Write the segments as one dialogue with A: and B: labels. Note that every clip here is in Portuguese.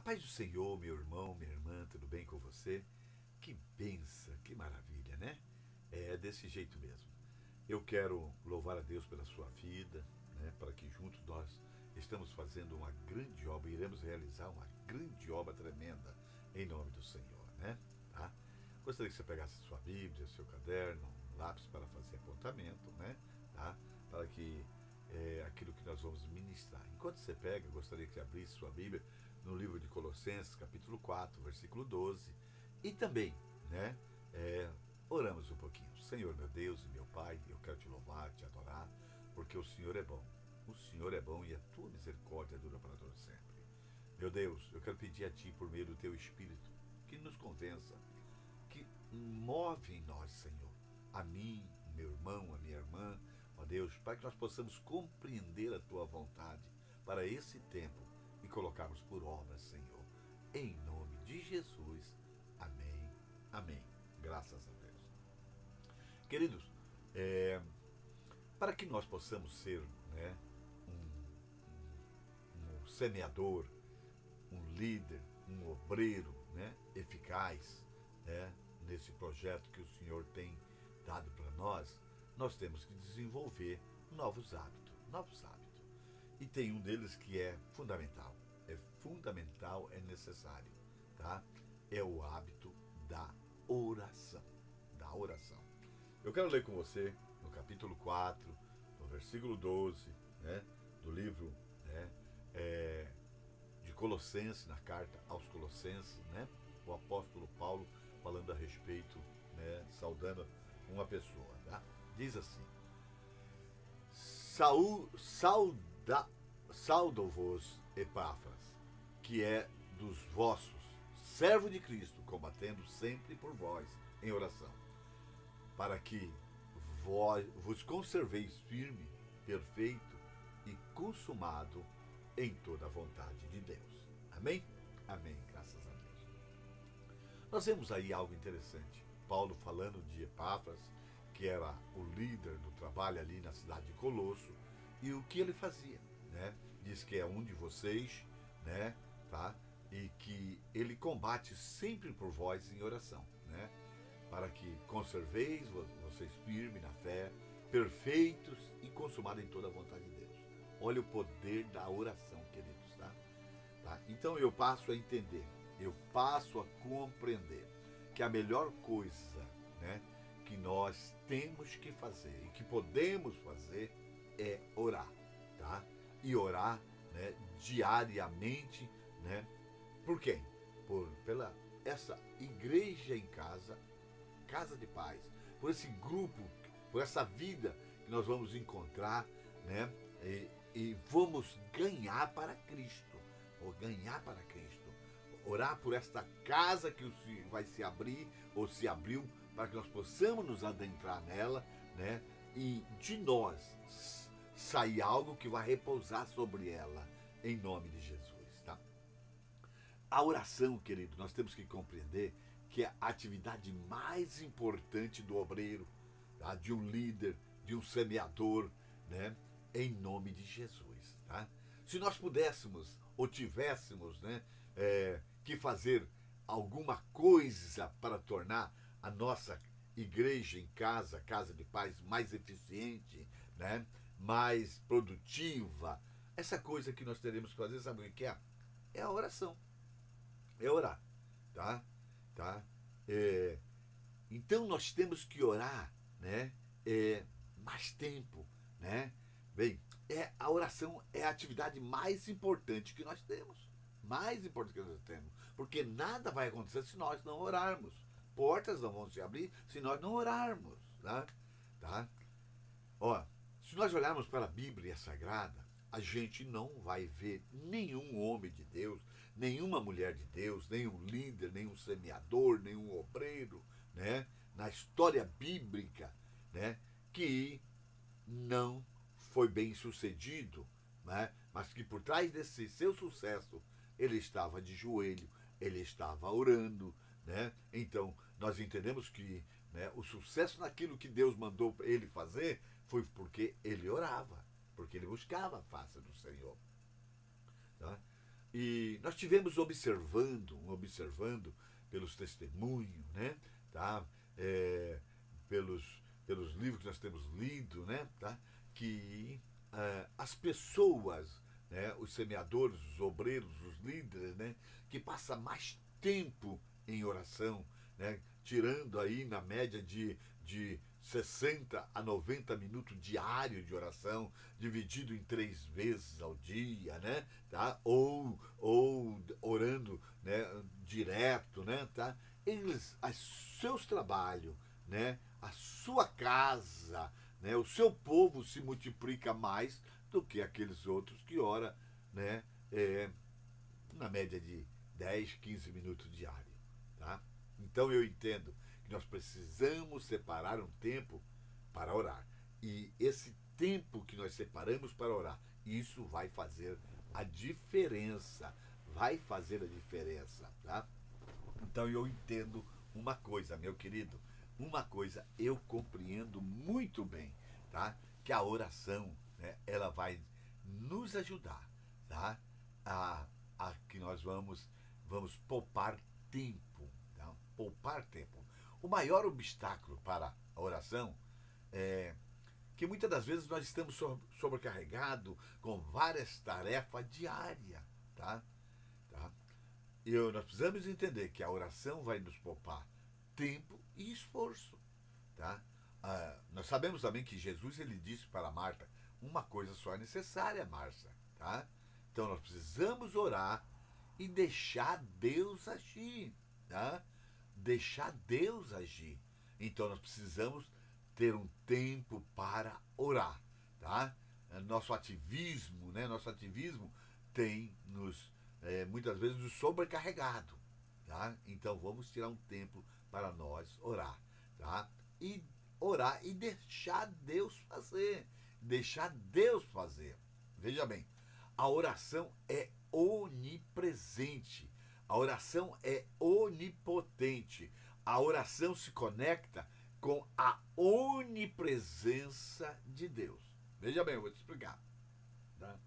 A: paz do Senhor, meu irmão, minha irmã, tudo bem com você? Que benção, que maravilha, né? É desse jeito mesmo. Eu quero louvar a Deus pela sua vida, né? Para que juntos nós estamos fazendo uma grande obra, iremos realizar uma grande obra tremenda em nome do Senhor, né? Tá? Gostaria que você pegasse sua Bíblia, seu caderno, um lápis para fazer apontamento, né? Tá? Para que aquilo que nós vamos ministrar. Enquanto você pega, gostaria que você abrisse sua Bíblia no livro de Colossenses, capítulo 4, versículo 12, e também, né, oramos um pouquinho. Senhor, meu Deus e meu Pai, eu quero te louvar, te adorar, porque o Senhor é bom. O Senhor é bom e a tua misericórdia dura para todo sempre. Meu Deus, eu quero pedir a Ti, por meio do Teu Espírito, que nos convença, que move em nós, Senhor, a mim, meu irmão, a minha irmã, ó Deus, para que nós possamos compreender a Tua vontade para esse tempo e colocarmos por obra, Senhor, em nome de Jesus. Amém, amém. Graças a Deus. Queridos, para que nós possamos ser, né, um semeador, um líder, um obreiro, né, eficaz, né, nesse projeto que o Senhor tem dado para nós, nós temos que desenvolver novos hábitos, E tem um deles que é fundamental, é necessário, tá? É o hábito da oração, Eu quero ler com você no capítulo 4, no versículo 12, né, do livro, né, de Colossenses, na carta aos Colossenses, né, o apóstolo Paulo falando a respeito, né, saudando uma pessoa, tá? Diz assim: Saudo-vos, Epáfras, que é dos vossos, servo de Cristo, combatendo sempre por vós em oração, para que vos conserveis firme, perfeito e consumado em toda a vontade de Deus. Amém? Amém, graças a Deus. Nós vemos aí algo interessante. Paulo falando de Epáfras, que era o líder do trabalho ali na cidade de Colosso, e o que ele fazia, né? Diz que é um de vocês, né? Tá? E que ele combate sempre por vós em oração, né? Para que conserveis vocês firmes na fé, perfeitos e consumados em toda a vontade de Deus. Olha o poder da oração, queridos, tá? Então eu passo a entender, eu passo a compreender que a melhor coisa, né, que nós temos que fazer e que podemos fazer é orar, tá? E orar, né, diariamente, né? Por quem? Pela essa igreja em casa, casa de paz, por esse grupo, por essa vida que nós vamos encontrar, né? E vamos ganhar para Cristo, orar por esta casa que vai se abrir ou se abriu, para que nós possamos nos adentrar nela, né? E de nós sair algo que vai repousar sobre ela, em nome de Jesus, tá? A oração, querido, nós temos que compreender que é a atividade mais importante do obreiro, tá? De um líder, de um semeador, né? Em nome de Jesus, tá? Se nós pudéssemos ou tivéssemos, né, que fazer alguma coisa para tornar a nossa igreja em casa, casa de paz, mais eficiente, né, mais produtiva, essa coisa que nós teremos que fazer, sabe o que é? É a oração. É orar, tá? Então nós temos que orar, né? Mais tempo, né? Bem, a oração é a atividade mais importante que nós temos. Porque nada vai acontecer se nós não orarmos. Portas não vão se abrir se nós não orarmos, tá? Ó, se nós olharmos para a Bíblia Sagrada, a gente não vai ver nenhum homem de Deus, nenhuma mulher de Deus, nenhum líder, nenhum semeador, nenhum obreiro, né, na história bíblica, né, que não foi bem sucedido, né, mas que por trás desse seu sucesso ele estava de joelho, ele estava orando, né? Então nós entendemos que, né, o sucesso naquilo que Deus mandou ele fazer foi porque ele orava, porque ele buscava a face do Senhor, tá? E nós tivemos observando pelos testemunhos, né? Tá? Pelos livros que nós temos lido, né? Tá? Que as pessoas, né? Os semeadores, os obreiros, os líderes, né? Que passam mais tempo em oração, né? Tirando aí na média de 60 a 90 minutos diário de oração, dividido em 3 vezes ao dia, né? Tá? Ou orando, né? Direto, né? Tá? Eles, os seus trabalhos, né? A sua casa, né? O seu povo se multiplica mais do que aqueles outros que ora, né? Na média de 10, 15 minutos diário, tá? Então eu entendo que nós precisamos separar um tempo para orar. E esse tempo que nós separamos para orar, isso vai fazer a diferença. Vai fazer a diferença, tá? Então eu entendo uma coisa, meu querido. Uma coisa eu compreendo muito bem, tá? Que a oração, né, ela vai nos ajudar, tá? A que nós vamos poupar tempo, tá? Poupar tempo. O maior obstáculo para a oração é que muitas das vezes nós estamos sobrecarregados com várias tarefas diárias, tá? Tá? Nós precisamos entender que a oração vai nos poupar tempo e esforço, tá? Nós sabemos também que Jesus ele disse para Marta, uma coisa só é necessária, Marta, tá? Então nós precisamos orar e deixar Deus agir, tá? Deixar Deus agir. Então nós precisamos ter um tempo para orar, tá? Nosso ativismo, né? Nosso ativismo tem muitas vezes nos sobrecarregado, tá? Então vamos tirar um tempo para nós orar, tá? E orar e deixar Deus fazer, deixar Deus fazer. Veja bem, a oração é onipresente, a oração é onipotente, a oração se conecta com a onipresença de Deus. Veja bem, eu vou te explicar, tá?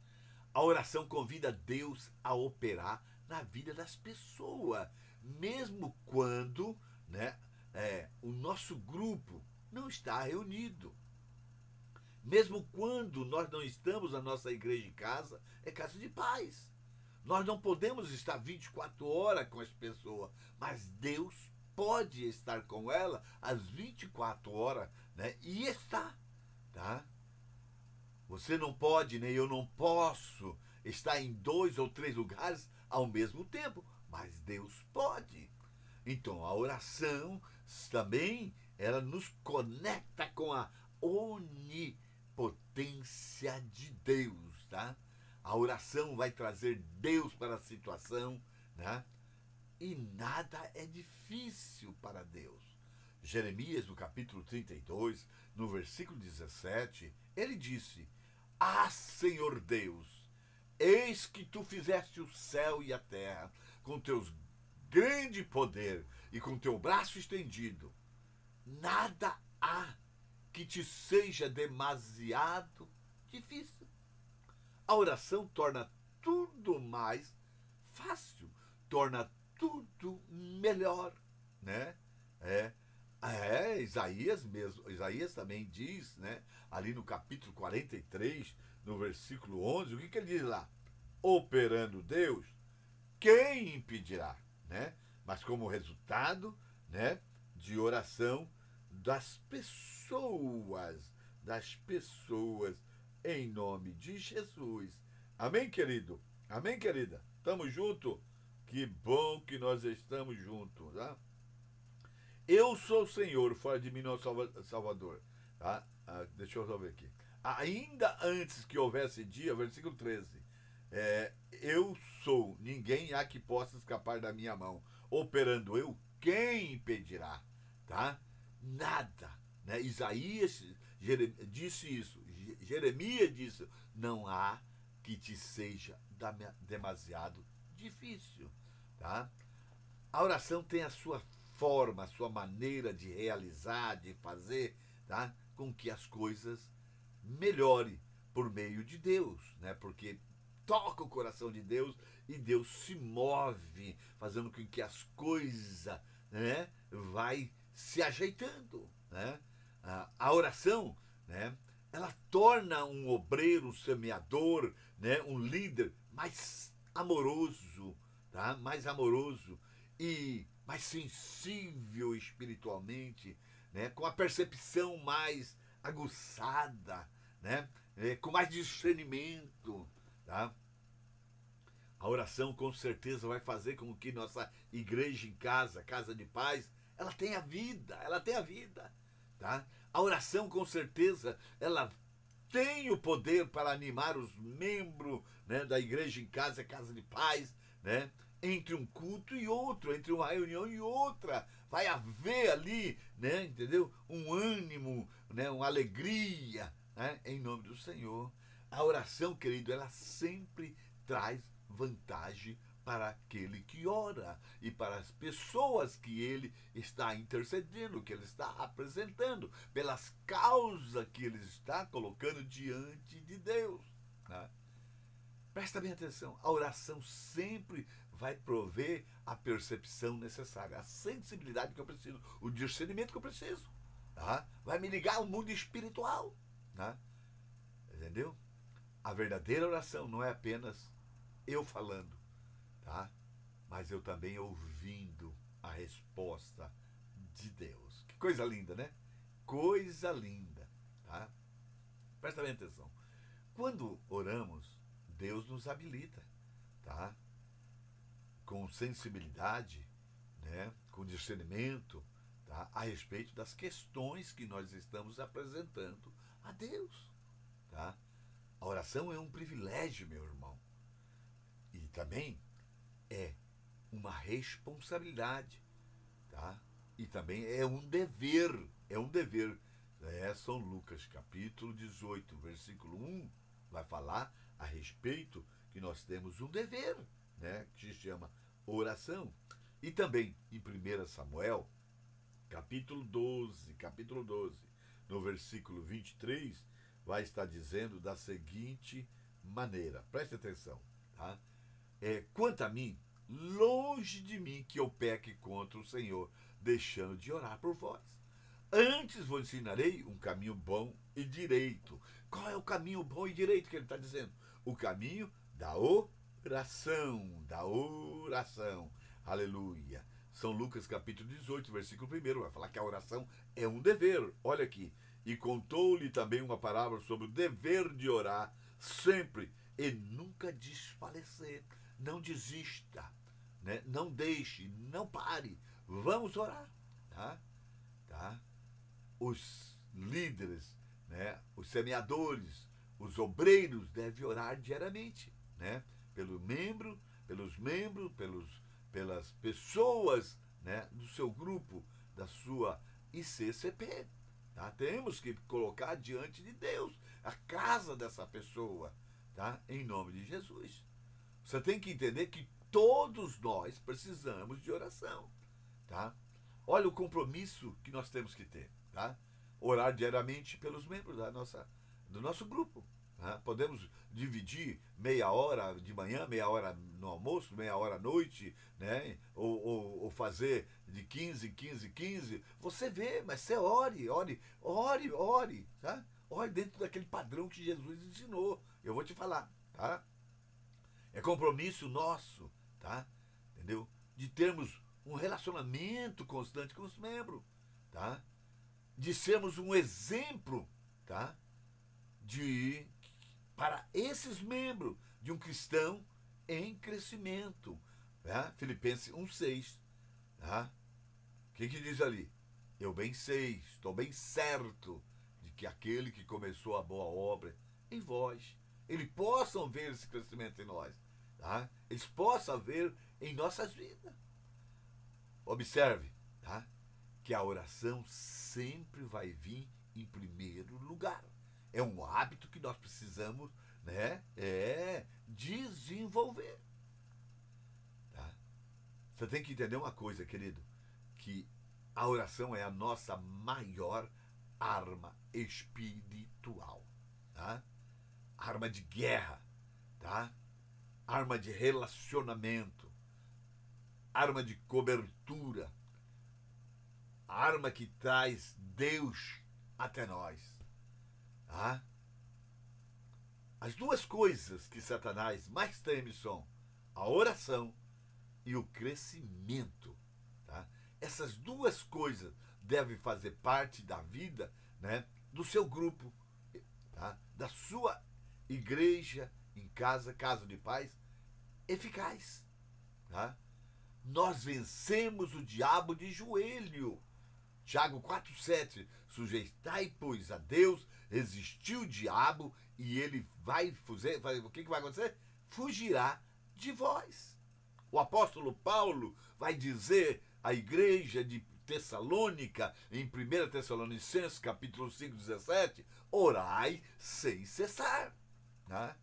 A: A oração convida Deus a operar na vida das pessoas, mesmo quando, né, o nosso grupo não está reunido. Mesmo quando nós não estamos na nossa igreja de casa, é casa de paz. Nós não podemos estar 24 horas com as pessoas, mas Deus pode estar com ela às 24 horas, né? E está, tá? Você não pode, nem eu não posso estar em 2 ou 3 lugares ao mesmo tempo, mas Deus pode. Então a oração também ela nos conecta com a onipotência de Deus, tá? A oração vai trazer Deus para a situação, né? E nada é difícil para Deus. Jeremias, no capítulo 32, no versículo 17, ele disse: Ah, Senhor Deus, eis que tu fizeste o céu e a terra com teus grande poder e com teu braço estendido. Nada há que te seja demasiado difícil. A oração torna tudo mais fácil, torna tudo melhor, né? Isaías mesmo. Isaías também diz, né? Ali no capítulo 43, no versículo 11, o que ele diz lá? Operando Deus, quem impedirá, né? Mas como resultado, né, de oração das pessoas, em nome de Jesus. Amém, querido? Amém, querida? Tamo junto? Que bom que nós estamos juntos, tá? Eu sou o Senhor, fora de mim não há Salvador, tá? Deixa eu só ver aqui. Ainda antes que houvesse dia, versículo 13, eu sou, ninguém há que possa escapar da minha mão. Operando eu, quem impedirá? Tá? Nada, né? Isaías disse isso, Jeremias disse, não há que te seja demasiado difícil, tá? A oração tem a sua forma, a sua maneira de realizar, de fazer, tá? Com que as coisas melhorem por meio de Deus, né? Porque toca o coração de Deus e Deus se move, fazendo com que as coisas, né, vai se ajeitando, né? A oração, né, ela torna um obreiro, um semeador, né, um líder mais amoroso, tá? Mais amoroso e mais sensível espiritualmente, né? Com a percepção mais aguçada, né? Com mais discernimento, tá? A oração com certeza vai fazer com que nossa igreja em casa, casa de paz, ela tenha vida, tá? A oração com certeza ela tem o poder para animar os membros, né, da igreja em casa, casa de paz, né? Entre um culto e outro, entre uma reunião e outra, vai haver ali, né, entendeu? Um ânimo, né, uma alegria, né, em nome do Senhor. A oração, querido, ela sempre traz vantagem para aquele que ora e para as pessoas que ele está intercedendo, que ele está apresentando, pelas causas que ele está colocando diante de Deus, né? Presta bem atenção, a oração sempre vai prover a percepção necessária, a sensibilidade que eu preciso, o discernimento que eu preciso, tá? Vai me ligar ao mundo espiritual, tá? Entendeu? A verdadeira oração não é apenas eu falando, tá? Mas eu também ouvindo a resposta de Deus. Que coisa linda, né? Coisa linda, tá? Presta bem atenção. Quando oramos, Deus nos habilita, tá? Com sensibilidade, né? Com discernimento, tá? A respeito das questões que nós estamos apresentando a Deus, tá? A oração é um privilégio, meu irmão. E também é uma responsabilidade, tá? E também é um dever, São Lucas, capítulo 18, versículo 1, vai falar a respeito que nós temos um dever, né? Que se chama oração. E também em 1 Samuel, capítulo 12, no versículo 23, vai estar dizendo da seguinte maneira, preste atenção, tá? Quanto a mim, longe de mim que eu peque contra o Senhor, deixando de orar por vós. Antes vos ensinarei um caminho bom e direito. Qual é o caminho bom e direito que ele está dizendo? O caminho da oração, Aleluia. São Lucas capítulo 18, versículo 1, vai falar que a oração é um dever. Olha aqui. E contou-lhe também uma parábola sobre o dever de orar sempre e nunca desfalecer. Não desista, né? Não deixe, não pare. Vamos orar, tá? Os líderes, né? Os semeadores, os obreiros devem orar diariamente, né? Pelos membros, pelas pessoas, né? Do seu grupo, da sua ICCP, tá? Temos que colocar diante de Deus a casa dessa pessoa, tá? Em nome de Jesus. Você tem que entender que todos nós precisamos de oração, tá? Olha o compromisso que nós temos que ter, tá? Orar diariamente pelos membros do nosso grupo, tá? Podemos dividir meia hora de manhã, meia hora no almoço, meia hora à noite, né? Ou fazer de 15 em 15. Você vê, mas você ore, tá? Ore dentro daquele padrão que Jesus ensinou. Eu vou te falar, tá? É compromisso nosso, tá? Entendeu? De termos um relacionamento constante com os membros, tá? De sermos um exemplo, tá? Para esses membros de um cristão em crescimento, tá? Filipenses 1,6, tá? O que diz ali? Eu bem sei, estou bem certo de que aquele que começou a boa obra em vós, eles possam ver esse crescimento em nós, tá? Eles possam ver em nossas vidas. Observe, tá? Que a oração sempre vai vir em primeiro lugar. É um hábito que nós precisamos, né? Desenvolver, tá? Você tem que entender uma coisa, querido, que a oração é a nossa maior arma espiritual, tá? Arma de guerra, tá? arma de relacionamento, arma de cobertura, arma que traz Deus até nós. Tá? As duas coisas que Satanás mais teme são a oração e o crescimento. Tá? Essas duas coisas devem fazer parte da vida, né, do seu grupo, tá? Da sua igreja em casa, casa de paz, eficaz. Tá? Nós vencemos o diabo de joelho. Tiago 4,7. Sujeitai, pois, a Deus, resistiu o diabo e ele vai fazer. O que vai acontecer? Fugirá de vós. O apóstolo Paulo vai dizer à igreja de Tessalônica, em 1 Tessalonicenses, capítulo 5, 17, orai sem cessar. Tá?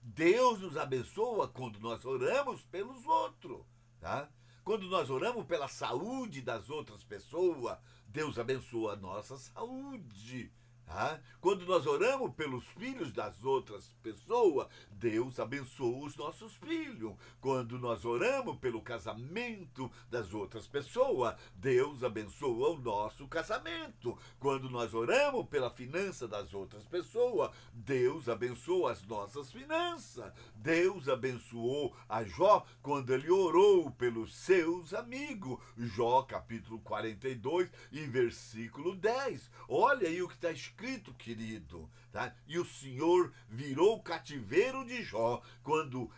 A: Deus nos abençoa quando nós oramos pelos outros. Tá? Quando nós oramos pela saúde das outras pessoas, Deus abençoa a nossa saúde. Tá? Quando nós oramos pelos filhos das outras pessoas, Deus abençoa os nossos filhos. Quando nós oramos pelo casamento das outras pessoas, Deus abençoa o nosso casamento. Quando nós oramos pela finança das outras pessoas, Deus abençoa as nossas finanças. Deus abençoou a Jó quando ele orou pelos seus amigos. Jó, capítulo 42, em versículo 10. Olha aí o que está escrito, querido. Tá? E o Senhor virou o cativeiro de Jó quando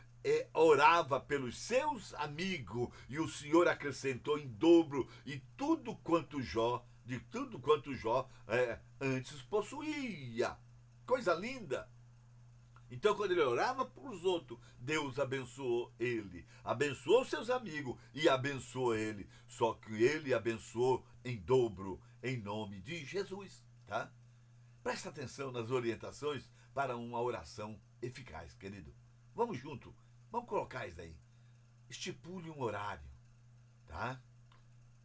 A: orava pelos seus amigos, e o Senhor acrescentou em dobro e tudo quanto Jó antes possuía. Coisa linda. Então, quando ele orava para os outros, Deus abençoou ele, abençoou seus amigos e abençoou ele. Só que ele abençoou em dobro, em nome de Jesus. Tá? Presta atenção nas orientações para uma oração eficaz, querido. Vamos junto, vamos colocar isso aí. Estipule um horário, tá?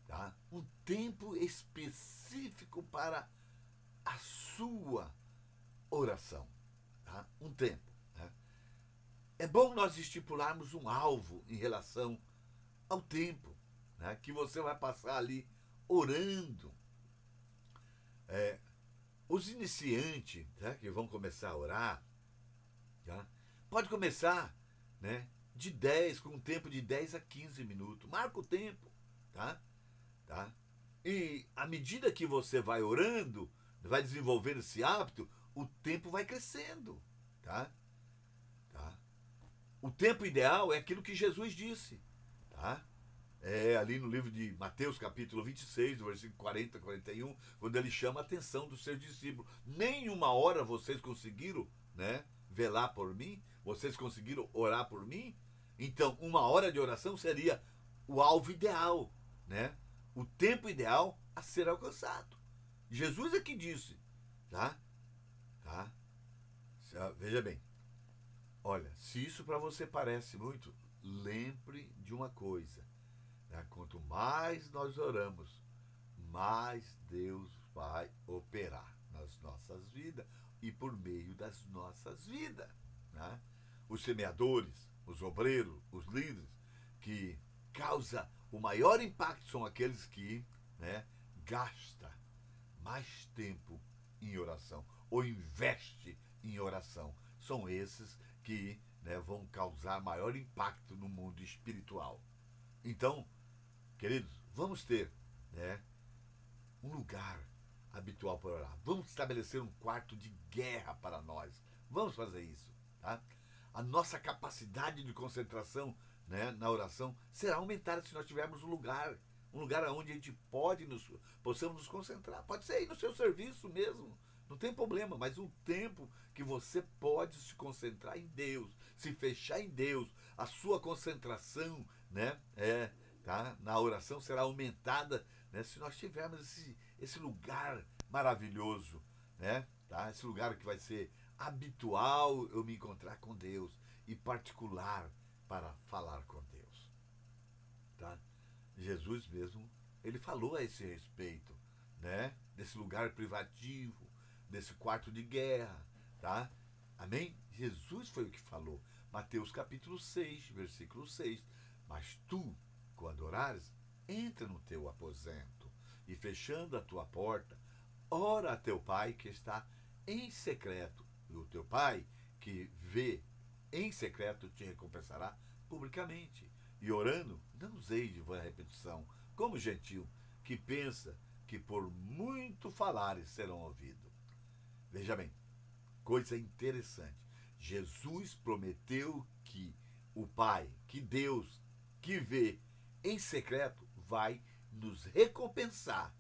A: Tá? Um tempo específico para a sua oração. Tá? Um tempo. Né? É bom nós estipularmos um alvo em relação ao tempo, né, que você vai passar ali orando. Os iniciantes, tá, que vão começar a orar, tá, pode começar, né, com um tempo de 10 a 15 minutos. Marca o tempo. Tá? Tá? E à medida que você vai orando, vai desenvolvendo esse hábito, o tempo vai crescendo. Tá? Tá? O tempo ideal é aquilo que Jesus disse. Tá? Ali no livro de Mateus, capítulo 26, do versículo 40 a 41, quando ele chama a atenção dos seus discípulos. Nem uma hora vocês conseguiram, né, velar por mim? Vocês conseguiram orar por mim? Então, uma hora de oração seria o alvo ideal, né? O tempo ideal a ser alcançado. Jesus é que disse. Tá? Tá? Veja bem. Olha, se isso para você parece muito, lembre de uma coisa. Né? Quanto mais nós oramos, mais Deus vai operar nas nossas vidas e por meio das nossas vidas. Né? Os semeadores, os obreiros, os líderes que causam o maior impacto são aqueles que, né, gastam mais tempo em oração ou investe em oração. São esses que, né, vão causar maior impacto no mundo espiritual. Então, queridos, vamos ter, né, um lugar habitual para orar. Vamos estabelecer um quarto de guerra para nós. Vamos fazer isso. Tá? A nossa capacidade de concentração, né, na oração será aumentada se nós tivermos um lugar onde a gente possamos nos concentrar. Pode ser aí no seu serviço mesmo, não tem problema, mas um tempo que você pode se concentrar em Deus, se fechar em Deus, a sua concentração, né, tá, na oração será aumentada, né, se nós tivermos esse lugar maravilhoso, né, tá, esse lugar que vai ser habitual eu me encontrar com Deus e particular para falar com Deus. Tá? Jesus mesmo, ele falou a esse respeito, né? Desse lugar privativo, desse quarto de guerra, tá? Amém? Jesus foi o que falou. Mateus capítulo 6, versículo 6. Mas tu, quando orares, entra no teu aposento e, fechando a tua porta, ora a teu pai que está em secreto, e o teu pai que vê em secreto te recompensará publicamente. E orando, não useis de vã repetição, como gentil, que pensa que por muito falares serão ouvidos. Veja bem, coisa interessante. Jesus prometeu que o Pai, que Deus, que vê em secreto, vai nos recompensar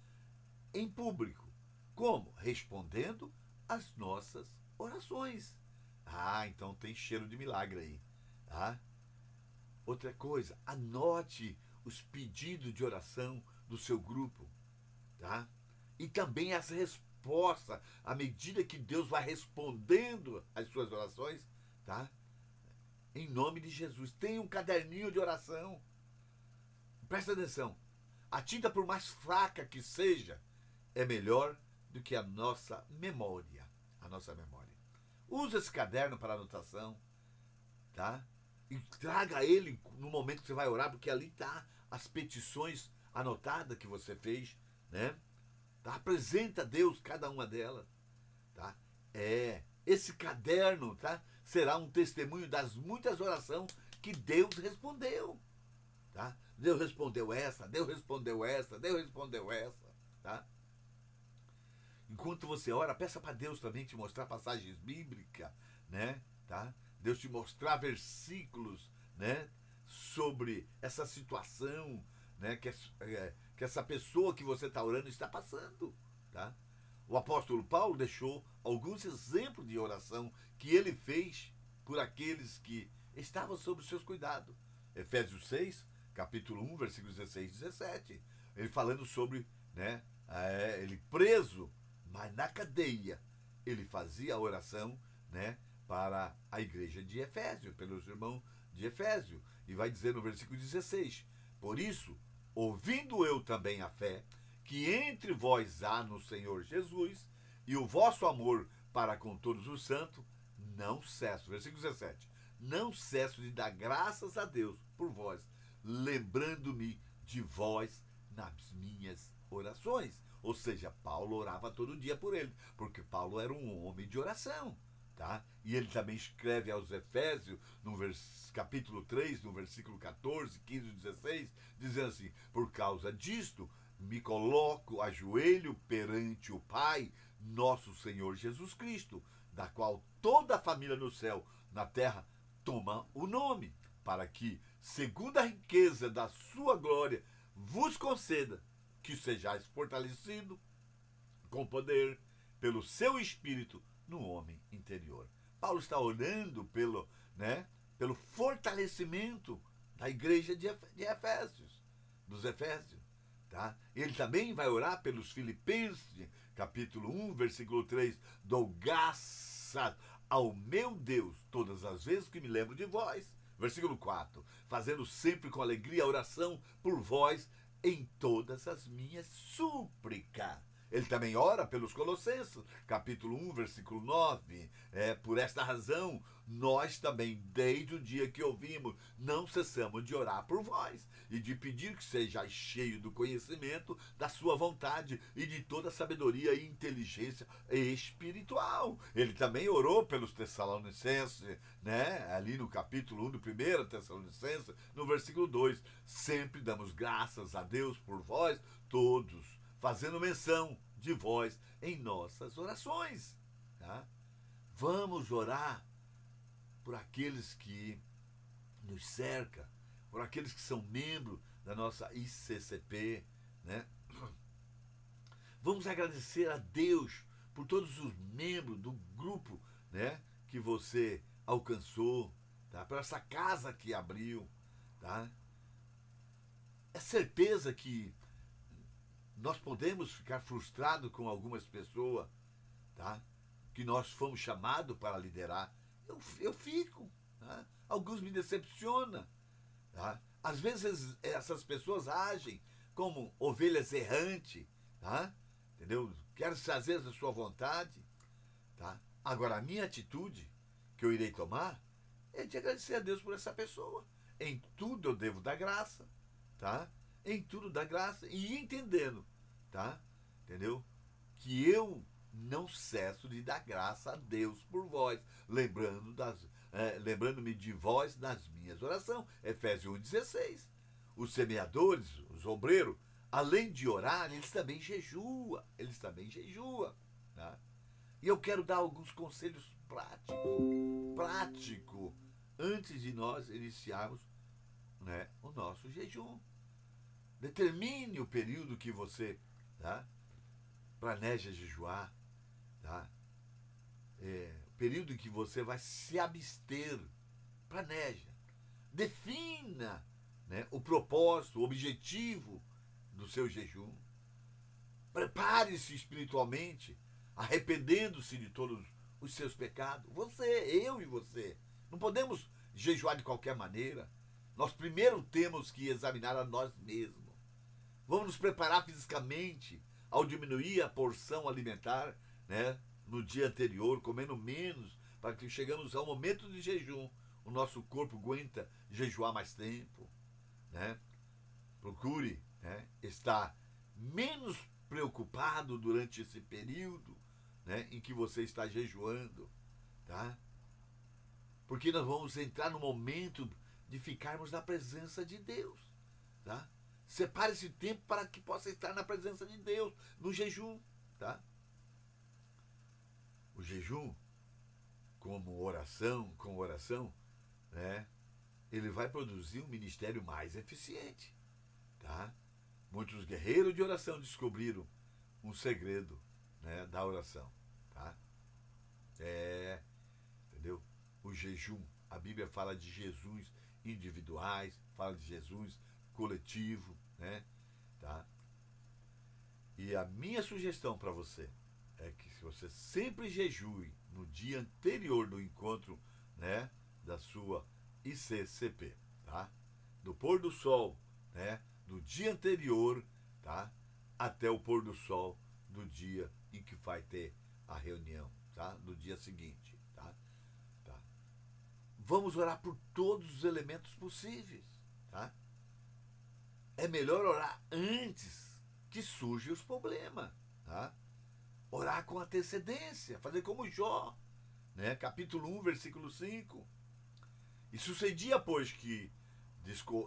A: em público. Como? Respondendo às nossas orações. Ah, então tem cheiro de milagre aí. Tá? Outra coisa, anote os pedidos de oração do seu grupo. Tá? E também as respostas, à medida que Deus vai respondendo às suas orações, tá? Em nome de Jesus. Tenha um caderninho de oração. Presta atenção. A tinta, por mais fraca que seja, é melhor do que a nossa memória. A nossa memória. Use esse caderno para anotação, tá? E traga ele no momento que você vai orar, porque ali tá as petições anotadas que você fez, né? Tá? Apresenta a Deus cada uma delas, tá? Esse caderno, tá? Será um testemunho das muitas orações que Deus respondeu, tá? Deus respondeu essa, Deus respondeu essa, Deus respondeu essa, tá? Enquanto você ora, peça para Deus também te mostrar passagens bíblicas, né? Tá? Deus te mostrar versículos, né? Sobre essa situação, né? Que essa pessoa que você está orando está passando, tá? O apóstolo Paulo deixou alguns exemplos de oração que ele fez por aqueles que estavam sob os seus cuidados. Efésios 6, capítulo 1, versículos 16 e 17. Ele falando sobre, né? Ele preso, mas na cadeia ele fazia a oração, né, para a igreja de Efésio, pelos irmãos de Efésio. E vai dizer no versículo 16: por isso, ouvindo eu também a fé que entre vós há no Senhor Jesus e o vosso amor para com todos os santos, não cesso, versículo 17, não cesso de dar graças a Deus por vós, lembrando-me de vós nas minhas orações. Ou seja, Paulo orava todo dia por ele, porque Paulo era um homem de oração, tá? E ele também escreve aos Efésios, no capítulo 3, no versículo 14, 15 e 16, dizendo assim: por causa disto, me coloco a joelho perante o Pai, nosso Senhor Jesus Cristo, da qual toda a família no céu, na terra, toma o nome, para que, segundo a riqueza da sua glória, vos conceda que sejais fortalecido com poder pelo seu Espírito no homem interior. Paulo está orando pelo fortalecimento da igreja de Efésios, dos Efésios. Tá? Ele também vai orar pelos Filipenses, capítulo 1, versículo 3. Dou graças ao meu Deus todas as vezes que me lembro de vós. Versículo 4. Fazendo sempre com alegria a oração por vós em todas as minhas súplicas. Ele também ora pelos Colossenses, capítulo 1, versículo 9. Por esta razão, nós também, desde o dia que ouvimos, não cessamos de orar por vós e de pedir que sejais cheios do conhecimento da sua vontade e de toda sabedoria e inteligência espiritual. Ele também orou pelos Tessalonicenses, né? Ali no capítulo 1 do 1 Tessalonicenses, no versículo 2. Sempre damos graças a Deus por vós todos, fazendo menção de vós em nossas orações. Tá? Vamos orar por aqueles que nos cercam, por aqueles que são membros da nossa ICCP, né? Vamos agradecer a Deus por todos os membros do grupo, né, que você alcançou, tá? Por essa casa que abriu, tá? É certeza que nós podemos ficar frustrados com algumas pessoas, tá? Que nós fomos chamados para liderar. Eu fico, tá? Alguns me decepcionam, tá? Às vezes essas pessoas agem como ovelhas errantes, tá? Entendeu? Querem fazer a sua vontade, tá? Agora, a minha atitude que eu irei tomar é de agradecer a Deus por essa pessoa. Em tudo eu devo dar graça, tá? Em tudo dar graça e entendendo, tá? Entendeu? Que eu não cesso de dar graça a Deus por vós, lembrando-me de vós nas minhas orações. Efésios 1,16. Os semeadores, os obreiros, além de orar, eles também jejuam. Tá? E eu quero dar alguns conselhos práticos, antes de nós iniciarmos, né, o nosso jejum. Determine o período que você, tá, planeja jejuar, tá? O período em que você vai se abster. Planeja. Defina, né, o propósito, o objetivo do seu jejum. Prepare-se espiritualmente, arrependendo-se de todos os seus pecados. Você, eu e você. Não podemos jejuar de qualquer maneira. Nós primeiro temos que examinar a nós mesmos. Vamos nos preparar fisicamente ao diminuir a porção alimentar, né, no dia anterior, comendo menos, para que chegamos ao momento de jejum, o nosso corpo aguenta jejuar mais tempo, né? Procure, né, estar menos preocupado durante esse período, né, em que você está jejuando, tá? Porque nós vamos entrar no momento de ficarmos na presença de Deus, tá? Separe esse tempo para que possa estar na presença de Deus, no jejum, tá? O jejum, com oração, né, ele vai produzir um ministério mais eficiente, tá? Muitos guerreiros de oração descobriram um segredo, né, da oração, tá? Entendeu? O jejum, a Bíblia fala de jejuns individuais, fala de jejuns coletivo, né, tá? E a minha sugestão para você é que se você sempre jejue no dia anterior do encontro, né, da sua ICCP, tá? Do pôr do sol, né, do dia anterior, tá, até o pôr do sol do dia em que vai ter a reunião, tá? Do dia seguinte, tá? Vamos orar por todos os elementos possíveis, tá? É melhor orar antes que surjam os problemas, tá? Orar com antecedência, fazer como Jó, né? Capítulo 1, versículo 5. E sucedia, pois, que,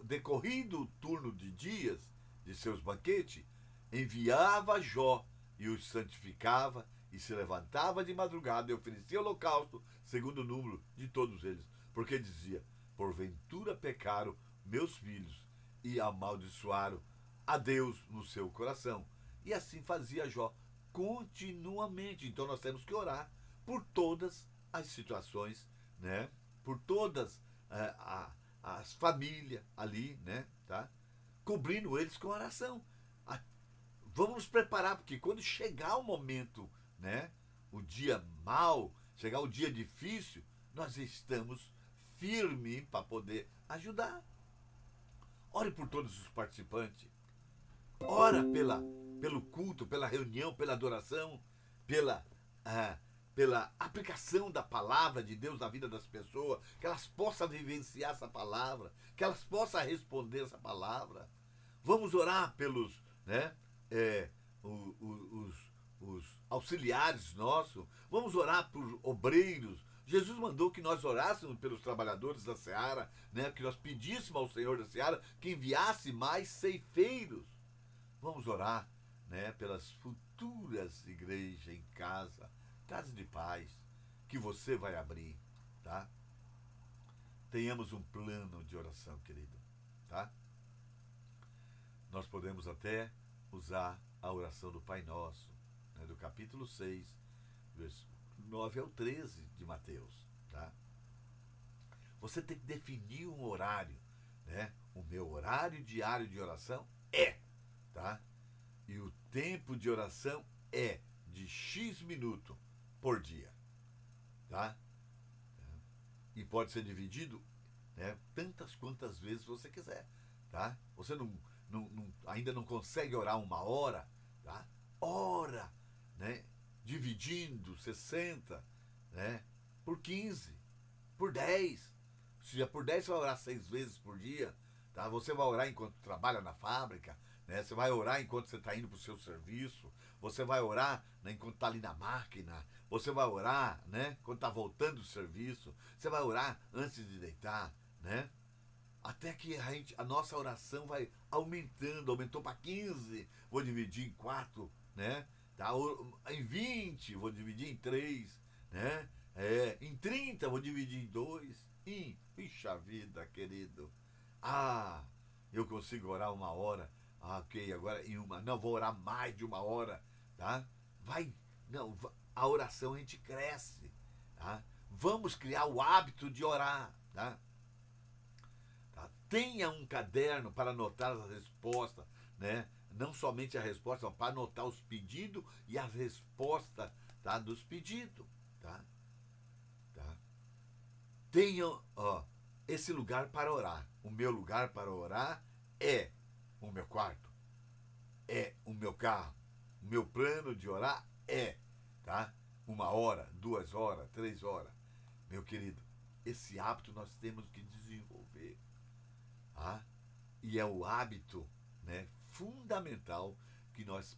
A: decorrido o turno de dias de seus banquetes, enviava Jó e os santificava, e se levantava de madrugada e oferecia holocausto, segundo o número de todos eles. Porque dizia: porventura pecaram meus filhos e amaldiçoaram a Deus no seu coração. E assim fazia Jó continuamente. Então nós temos que orar por todas as situações, né? Por todas as famílias ali, né? Tá? Cobrindo eles com oração. Vamos nos preparar, porque quando chegar o momento, né, o dia mau, chegar o dia difícil, nós estamos firmes para poder ajudar. Ore por todos os participantes. Ora pelo culto, pela reunião, pela adoração, pela aplicação da palavra de Deus na vida das pessoas, que elas possam vivenciar essa palavra, que elas possam responder essa palavra. Vamos orar pelos, né, os auxiliares nossos. Vamos orar por obreiros. Jesus mandou que nós orássemos pelos trabalhadores da seara, né, que nós pedíssemos ao Senhor da seara que enviasse mais ceifeiros. Vamos orar, né, pelas futuras igrejas em casa de paz, que você vai abrir, tá? Tenhamos um plano de oração, querido, tá? Nós podemos até usar a oração do Pai Nosso, né, do capítulo 6, versículo 9 ao 13 de Mateus, tá? Você tem que definir um horário, né? O meu horário diário de oração tá? E o tempo de oração é de X minuto por dia, tá? E pode ser dividido, né, tantas quantas vezes você quiser, tá? Você ainda não consegue orar 1 hora, tá? Ora, né, dividindo 60, né, por 15, por 10, Se já por 10 você vai orar 6 vezes por dia, tá? Você vai orar enquanto trabalha na fábrica, né? Você vai orar enquanto você está indo para o seu serviço, você vai orar, né, enquanto está ali na máquina, você vai orar, né, quando está voltando do serviço, você vai orar antes de deitar, né? Até que a nossa oração vai aumentando, aumentou para 15, vou dividir em 4, né? Tá? Em 20, vou dividir em 3, né? Em 30, vou dividir em 2. Puxa vida, querido. Ah, eu consigo orar 1 hora. Ah, ok, agora em uma. Não, vou orar mais de 1 hora, tá? Vai, não, a oração a gente cresce, tá? Vamos criar o hábito de orar, tá? Tá? Tenha um caderno para anotar as respostas, né? Não somente a resposta, mas para anotar os pedidos e as respostas, tá, dos pedidos. Tá? Tá? Tenha, ó, esse lugar para orar. O meu lugar para orar é o meu quarto, é o meu carro. O meu plano de orar é, tá? 1 hora, 2 horas, 3 horas. Meu querido, esse hábito nós temos que desenvolver. Ah, e é o hábito, né, fundamental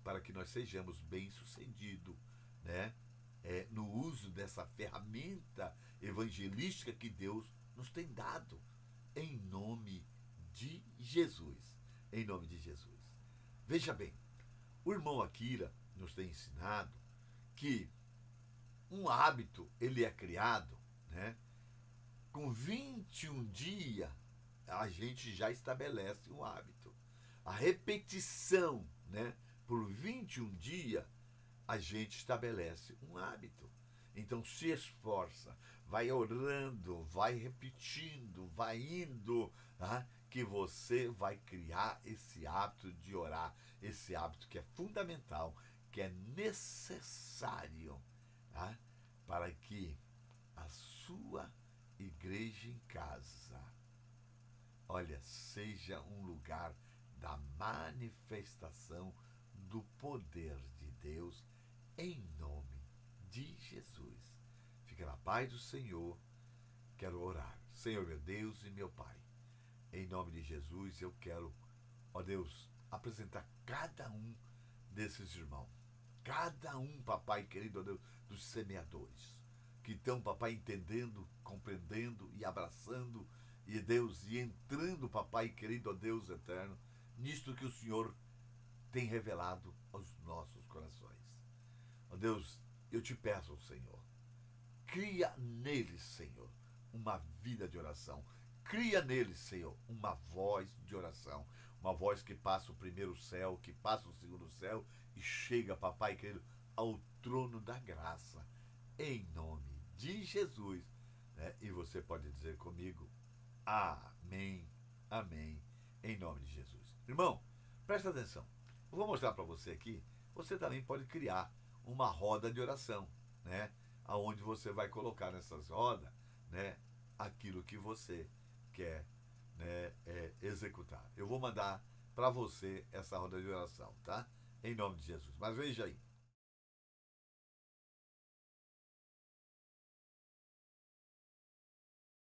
A: para que nós sejamos bem-sucedidos, né, no uso dessa ferramenta evangelística que Deus nos tem dado, em nome de Jesus. Em nome de Jesus. Veja bem, o irmão Akira nos tem ensinado que um hábito ele é criado, né, com 21 dias a gente já estabelece um hábito. A repetição, né, por 21 dias, a gente estabelece um hábito. Então se esforça, vai orando, vai repetindo, vai indo, tá? Que você vai criar esse hábito de orar, esse hábito que é fundamental, que é necessário, tá? Para que a sua igreja em casa, olha, seja um lugar da manifestação do poder de Deus em nome de Jesus. Fica na paz do Senhor. Quero orar. Senhor, meu Deus e meu Pai, em nome de Jesus, eu quero, ó Deus, apresentar cada um desses irmãos. Cada um, papai querido, ó Deus, dos semeadores, que estão, papai, entendendo, compreendendo e abraçando, e Deus, e entrando, papai querido, ó Deus eterno, nisto que o Senhor tem revelado aos nossos corações. Ó Deus, eu te peço, Senhor, cria neles, Senhor, uma vida de oração. Cria neles, Senhor, uma voz de oração. Uma voz que passa o primeiro céu, que passa o segundo céu e chega, papai querido, ao trono da graça. Em nome de Jesus. Né? E você pode dizer comigo, amém, amém, em nome de Jesus. Irmão, presta atenção. Eu vou mostrar para você aqui. Você também pode criar uma roda de oração, né? Aonde você vai colocar nessas rodas, né, aquilo que você quer, né, executar. Eu vou mandar para você essa roda de oração, tá? Em nome de Jesus. Mas veja aí,